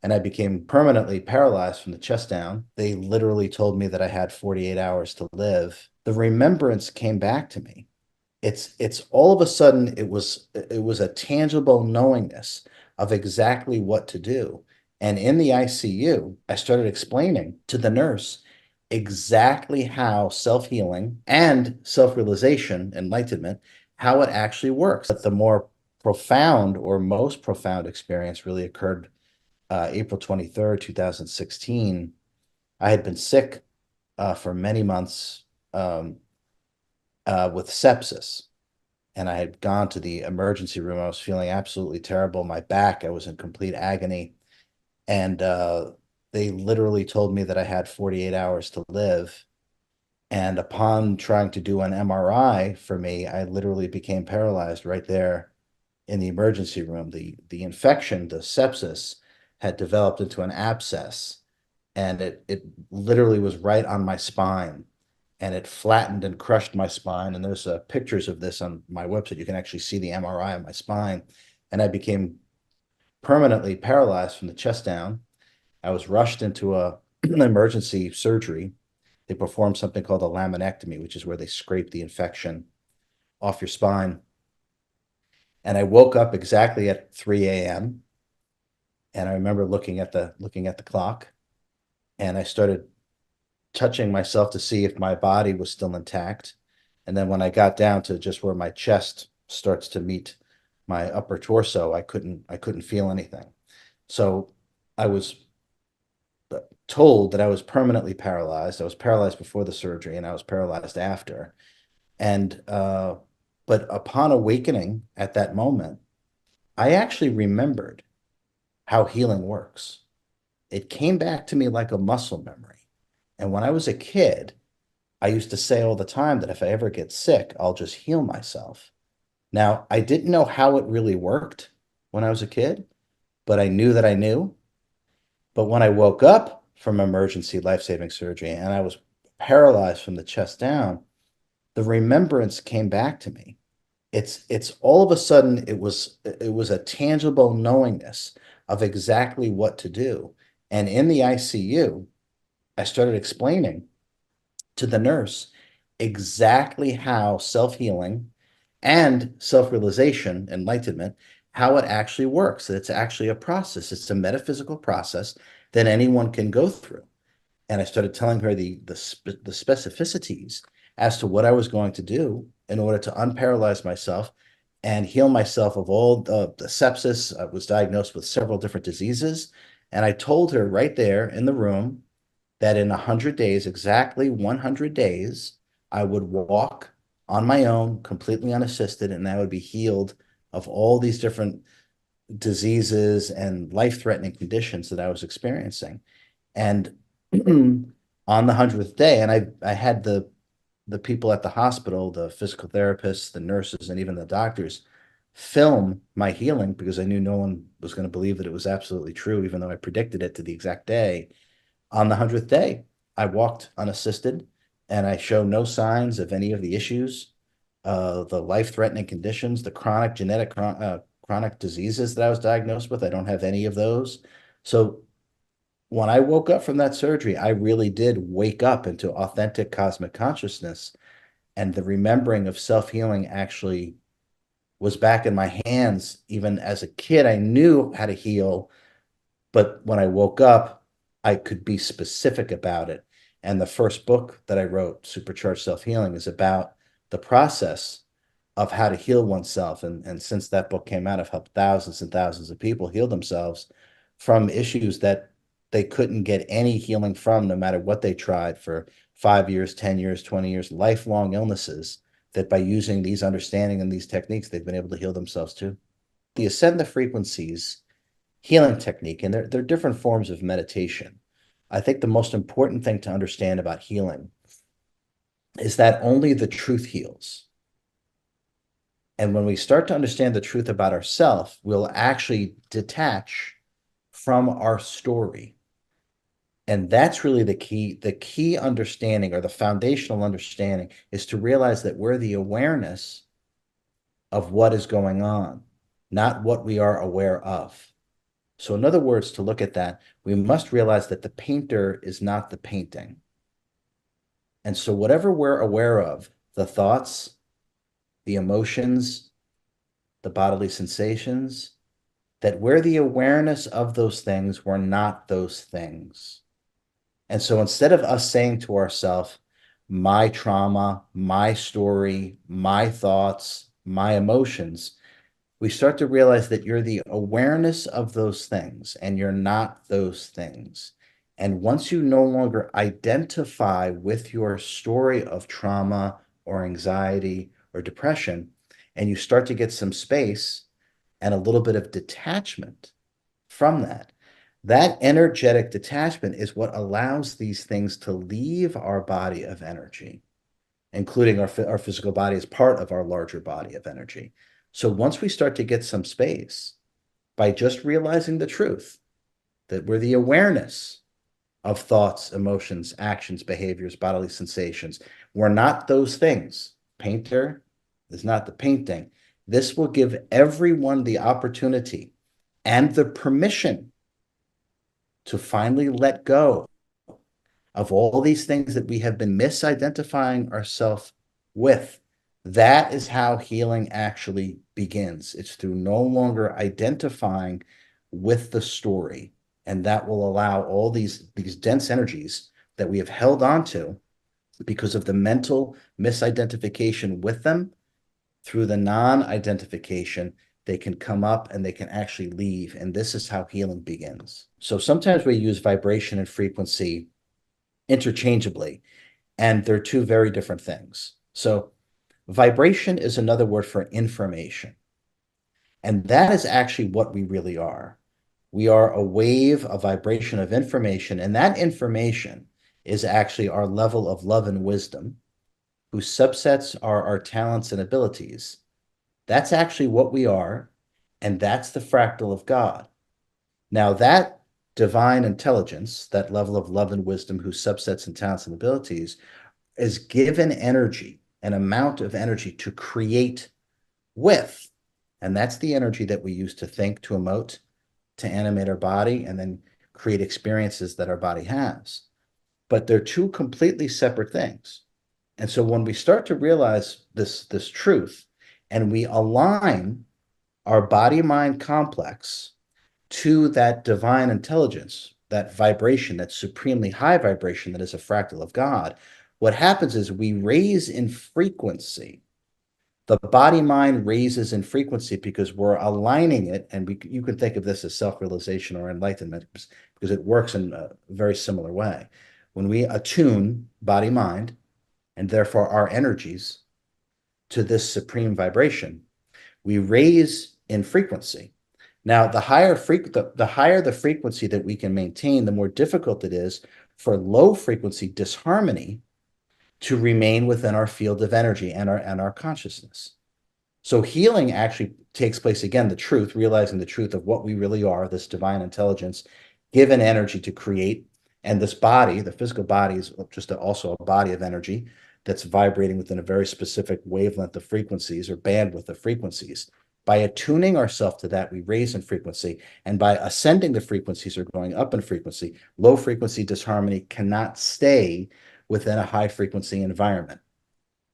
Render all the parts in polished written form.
and I became permanently paralyzed from the chest down. They literally told me that I had 48 hours to live. The remembrance came back to me. It's all of a sudden it was a tangible knowingness of exactly what to do. And in the ICU, I started explaining to the nurse exactly how self-healing and self-realization, enlightenment, how it actually works. But the more profound or most profound experience really occurred April 23rd, 2016. I had been sick for many months with sepsis, and I had gone to the emergency room. I was feeling absolutely terrible. My back, I was in complete agony. And they literally told me that I had 48 hours to live. And upon trying to do an MRI for me, I literally became paralyzed right there in the emergency room. The infection, the sepsis, had developed into an abscess, and it literally was right on my spine, and it flattened and crushed my spine. And there's pictures of this on my website. You can actually see the MRI on my spine, and I became permanently paralyzed from the chest down. I was rushed into an emergency surgery. They performed something called a laminectomy, which is where they scrape the infection off your spine. And I woke up exactly at 3 a.m. And I remember looking at the clock, and I started touching myself to see if my body was still intact. And then when I got down to just where my chest starts to meet my upper torso, I couldn't feel anything. So I was told that I was permanently paralyzed. I was paralyzed before the surgery, and I was paralyzed after. And but upon awakening at that moment, I actually remembered how healing works. It came back to me like a muscle memory. And when I was a kid, I used to say all the time that if I ever get sick, I'll just heal myself. Now, I didn't know how it really worked when I was a kid, but I knew that I knew. But when I woke up from emergency life-saving surgery and I was paralyzed from the chest down, the remembrance came back to me. It's all of a sudden it was a tangible knowingness of exactly what to do. And in the ICU, I started explaining to the nurse exactly how self-healing and self-realization, enlightenment, how it actually works. That it's actually a process. It's a metaphysical process that anyone can go through. And I started telling her the specificities as to what I was going to do in order to unparalyze myself and heal myself of all the sepsis. I was diagnosed with several different diseases. And I told her right there in the room that in 100 days, exactly 100 days, I would walk on my own, completely unassisted, and I would be healed of all these different diseases and life-threatening conditions that I was experiencing. And on the 100th day, and I had the people at the hospital, the physical therapists, the nurses, and even the doctors film my healing because I knew no one was going to believe that it was absolutely true, even though I predicted it to the exact day. On the 100th day, I walked unassisted, and I show no signs of any of the issues, the life-threatening conditions, the chronic chronic diseases that I was diagnosed with. I don't have any of those. So when I woke up from that surgery, I really did wake up into authentic cosmic consciousness, and the remembering of self-healing actually was back in my hands. Even as a kid, I knew how to heal, but when I woke up, I could be specific about it. And the first book that I wrote, Supercharged Self-Healing, is about the process of how to heal oneself. And since that book came out, I've helped thousands and thousands of people heal themselves from issues that they couldn't get any healing from, no matter what they tried for 5 years, 10 years, 20 years, lifelong illnesses, that by using these understanding and these techniques, they've been able to heal themselves too. The Ascend the Frequencies healing technique, and they're different forms of meditation. I think the most important thing to understand about healing is that only the truth heals. And when we start to understand the truth about ourselves, we'll actually detach from our story. And that's really the key. The key understanding, or the foundational understanding, is to realize that we're the awareness of what is going on, not what we are aware of. So, in other words, to look at that, we must realize that the painter is not the painting. And so, whatever we're aware of, the thoughts, the emotions, the bodily sensations, that we're the awareness of those things, we're not those things. And so, instead of us saying to ourselves, my trauma, my story, my thoughts, my emotions, we start to realize that you're the awareness of those things and you're not those things. And once you no longer identify with your story of trauma or anxiety or depression, and you start to get some space and a little bit of detachment from that, that energetic detachment is what allows these things to leave our body of energy, including our physical body as part of our larger body of energy. So once we start to get some space by just realizing the truth that we're the awareness of thoughts, emotions, actions, behaviors, bodily sensations, we're not those things. Painter is not the painting. This will give everyone the opportunity and the permission to finally let go of all these things that we have been misidentifying ourselves with. That is how healing actually begins. It's through no longer identifying with the story. And that will allow all these dense energies that we have held on to because of the mental misidentification with them through the non-identification, they can come up and they can actually leave. And this is how healing begins. So sometimes we use vibration and frequency interchangeably, and they're two very different things. So vibration is another word for information. And that is actually what we really are. We are a wave, a vibration of information, and that information is actually our level of love and wisdom, whose subsets are our talents and abilities. That's actually what we are, and that's the fractal of God. Now, that divine intelligence, that level of love and wisdom, whose subsets and talents and abilities, is given energy, an amount of energy to create with. And that's the energy that we use to think, to emote, to animate our body, and then create experiences that our body has. But they're two completely separate things. And so when we start to realize this truth and we align our body mind complex to that divine intelligence, that vibration, that supremely high vibration that is a fractal of God, what happens is we raise in frequency. The body mind raises in frequency because we're aligning it. And you can think of this as self-realization or enlightenment because it works in a very similar way. When we attune body mind and therefore our energies to this supreme vibration, we raise in frequency. Now, the higher the frequency that we can maintain, the more difficult it is for low frequency disharmony to remain within our field of energy and our consciousness. So healing actually takes place, again, the truth, realizing the truth of what we really are, this divine intelligence, given energy to create. And this body, the physical body, is just also a body of energy that's vibrating within a very specific wavelength of frequencies or bandwidth of frequencies. By attuning ourselves to that, we raise in frequency. And by ascending the frequencies or going up in frequency, low frequency disharmony cannot stay within a high frequency environment.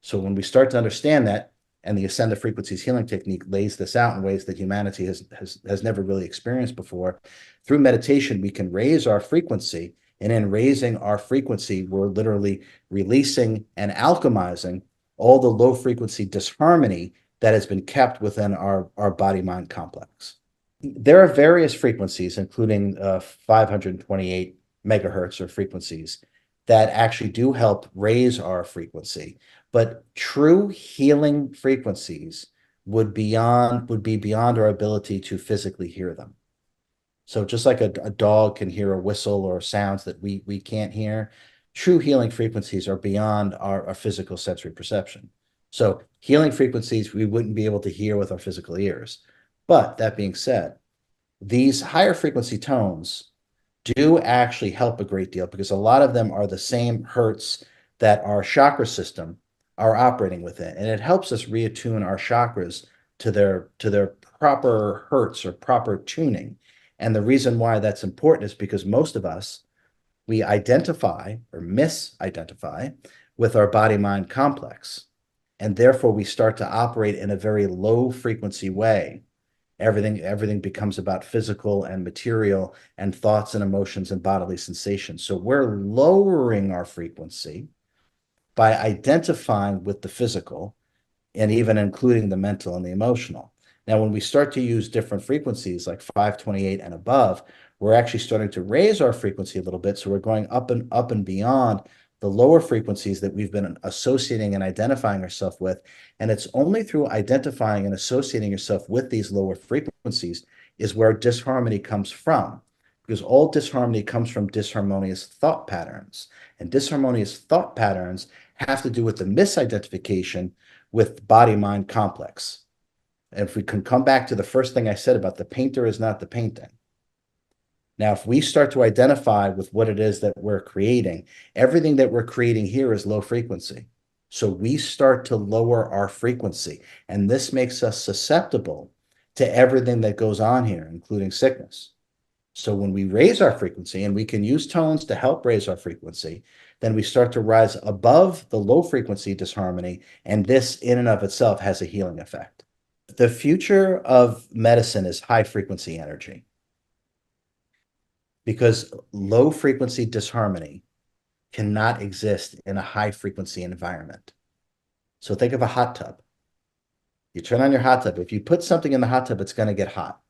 So when we start to understand that, and the ascend the frequencies healing technique lays this out in ways that humanity has never really experienced before, through meditation, we can raise our frequency. And in raising our frequency, we're literally releasing and alchemizing all the low frequency disharmony that has been kept within our body mind complex. There are various frequencies, including 528 megahertz or frequencies, that actually do help raise our frequency. But true healing frequencies would be beyond our ability to physically hear them. So just like a dog can hear a whistle or sounds that we can't hear, true healing frequencies are beyond our physical sensory perception. So healing frequencies we wouldn't be able to hear with our physical ears. But that being said, these higher frequency tones do actually help a great deal because a lot of them are the same hertz that our chakra system are operating within. And it helps us reattune our chakras to their proper hertz or proper tuning. And the reason why that's important is because most of us, we identify or misidentify with our body mind complex. And therefore, we start to operate in a very low frequency way. Everything becomes about physical and material and thoughts and emotions and bodily sensations. So we're lowering our frequency by identifying with the physical and even including the mental and the emotional. Now, when we start to use different frequencies like 528 and above, we're actually starting to raise our frequency a little bit. So we're going up and beyond the lower frequencies that we've been associating and identifying ourselves with. And it's only through identifying and associating yourself with these lower frequencies is where disharmony comes from. Because all disharmony comes from disharmonious thought patterns. And disharmonious thought patterns have to do with the misidentification with body-mind complex. And if we can come back to the first thing I said about the painter is not the painting. Now, if we start to identify with what it is that we're creating, everything that we're creating here is low frequency. So we start to lower our frequency, and this makes us susceptible to everything that goes on here, including sickness. So when we raise our frequency, and we can use tones to help raise our frequency, then we start to rise above the low frequency disharmony, and this in and of itself has a healing effect. The future of medicine is high frequency energy because low frequency disharmony cannot exist in a high frequency environment. So think of a hot tub. You turn on your hot tub. If you put something in the hot tub, it's going to get hot.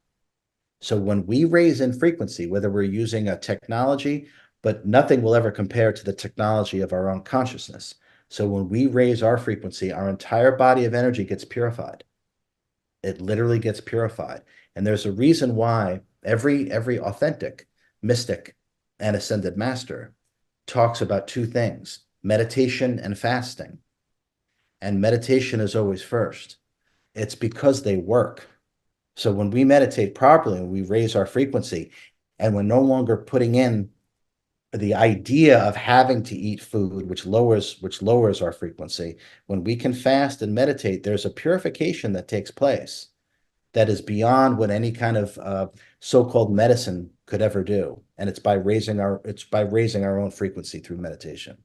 So when we raise in frequency, whether we're using a technology, but nothing will ever compare to the technology of our own consciousness. So when we raise our frequency, our entire body of energy gets purified. It literally gets purified. And there's a reason why every authentic mystic and ascended master talks about two things, meditation and fasting. And meditation is always first. It's because they work. So when we meditate properly, we raise our frequency, and we're no longer putting in the idea of having to eat food, which lowers our frequency. When we can fast and meditate, there's a purification that takes place that is beyond what any kind of so-called medicine could ever do. And it's by raising our own frequency through meditation.